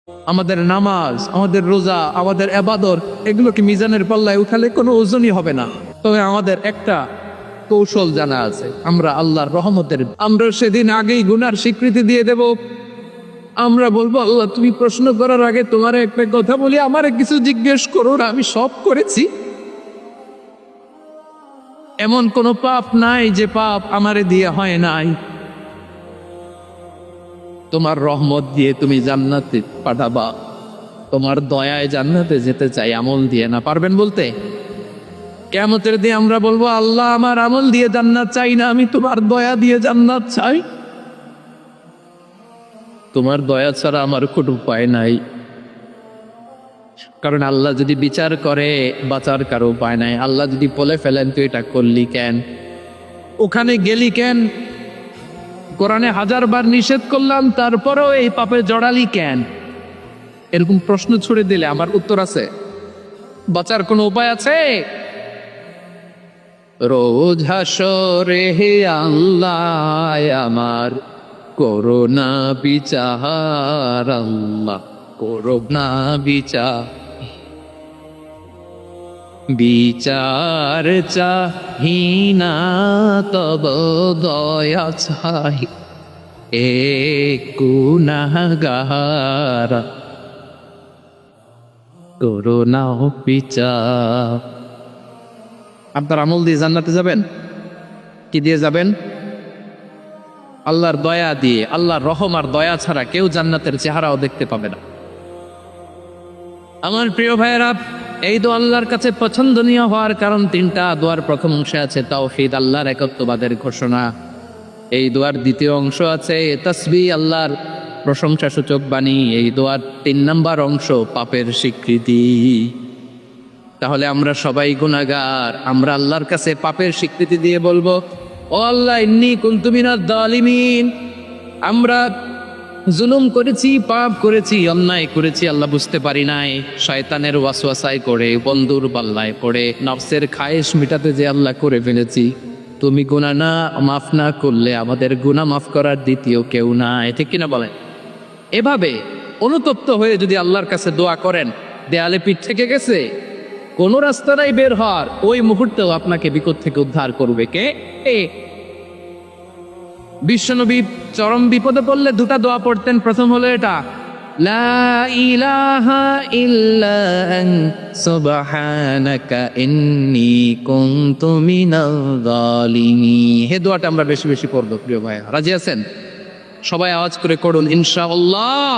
আমাদের নামাজ, আমাদের রোজা, আমাদের ইবাদত এগুলোকে মিজানের পাল্লায় উঠালে কোনো ওজনই হবে না। তবে আমাদের একটা কৌশল জানা আছে, আমরা আল্লাহর রহমতের, আমরা সেদিন আগেই গুনার স্বীকৃতি দিয়ে দেব। আমরা বলবো, আল্লাহ তুমি প্রশ্ন করার আগে তোমার একটা কথা বলি, আমারে কিছু জিজ্ঞেস করো না, আমি সব করেছি। এমন কোনো পাপ নাই যে পাপ আমারে দিয়ে হয় নাই। তোমার রহমত দিয়ে তুমি জান্নাতে পাঠাবা, তোমার দয়ায় জান্নাতে যেতে চাই, আমল দিয়ে না। পারবেন বলতে? কিয়ামতের দিয়ে আমরা বলবো, আল্লাহ আমার আমল দিয়ে জান্নাত চাই না, আমি তোমার দয়া দিয়ে জান্নাত চাই। তোমার দয়া ছাড়া আমার কোনো উপায় নাই। কারণ আল্লাহ যদি বিচার করে বাঁচার কারো উপায় নাই। আল্লাহ যদি বলে ফেলেন তুই এটা করলি কেন, ওখানে গেলি কেন, কোরআনে 1000 বার নিষেধ করলাম তারপরেও এই পাপে জড়ালি কেন, এরকম প্রশ্ন ছুড়ে দিলে আমার উত্তর আছে? বাঁচার কোনো উপায় আছে? রোজ হাসরে হে আল্লাহ আমার করোনা বিচার, আল্লাহ করোনা বিচার, বিচার চাহিনা তব দয়া চাই, এ গুনাহগার করোনা বিচার। আপনার আমল দিয়ে জান্নাতে যাবেন? কি দিয়ে যাবেন? আল্লাহর দয়া দিয়ে। আল্লাহর রহম আর দয়া ছাড়া কেউ জান্নাতের চেহারাও দেখতে পাবে না। আমার প্রিয় ভাইয়েরা, এই দোয়া আল্লাহর কাছে পছন্দনীয় হওয়ার কারণ তিনটা। দোয়ার প্রথম অংশে আছে তাওহীদ, আল্লাহর একত্ববাদের ঘোষণা। এই দোয়ার দ্বিতীয় অংশ আছে তাসবিহ, আল্লাহর প্রশংসা সূচক বাণী। এই দোয়ার 3 নাম্বার অংশ পাপের স্বীকৃতি। তাহলে আমরা সবাই গুনাহগার, আমরা আল্লাহর কাছে পাপের স্বীকৃতি দিয়ে বলবো, ও আল্লাহ ইন্নী কুনতু মিনাজ জালিমিন, আমরা জুলুম করেছি, পাপ করেছি, অন্যায় করেছি, আল্লাহ বুঝতে পারি নাই, শয়তানের ওয়াসওয়াসায় করে, বন্ধুর পাল্লায় পড়ে, নফসের খায়েশ মিটাতে যে আল্লাহ করে ফেলেছি। তুমি গুনাহ না মাফ না করলে আমাদের গুনাহ মাফ করার দ্বিতীয় কেউ নাই, ঠিক কিনা বলেন? এভাবে অনুতপ্ত হয়ে যদি আল্লাহর কাছে দোয়া করেন, দেয়ালে পিঠ থেকে গেছে, কোন রাস্তা নাই বের হওয়ার, ওই মুহূর্তেও আপনাকে বিপদ থেকে উদ্ধার করবে কে? বিশ্বনবী চরম বিপদে পড়লে 2টা দোয়া পড়তেন। প্রথম হলো এটা, লা ইলাহা ইল্লা আনতা সুবহানাকা ইন্নী কুনতু মিনাল জালিমিন। হে দোয়াটা আমরা বেশি বেশি পড়ব প্রিয় ভাই। রাজি আছেন? সবাই আওয়াজ করে করুন ইনশাআল্লাহ।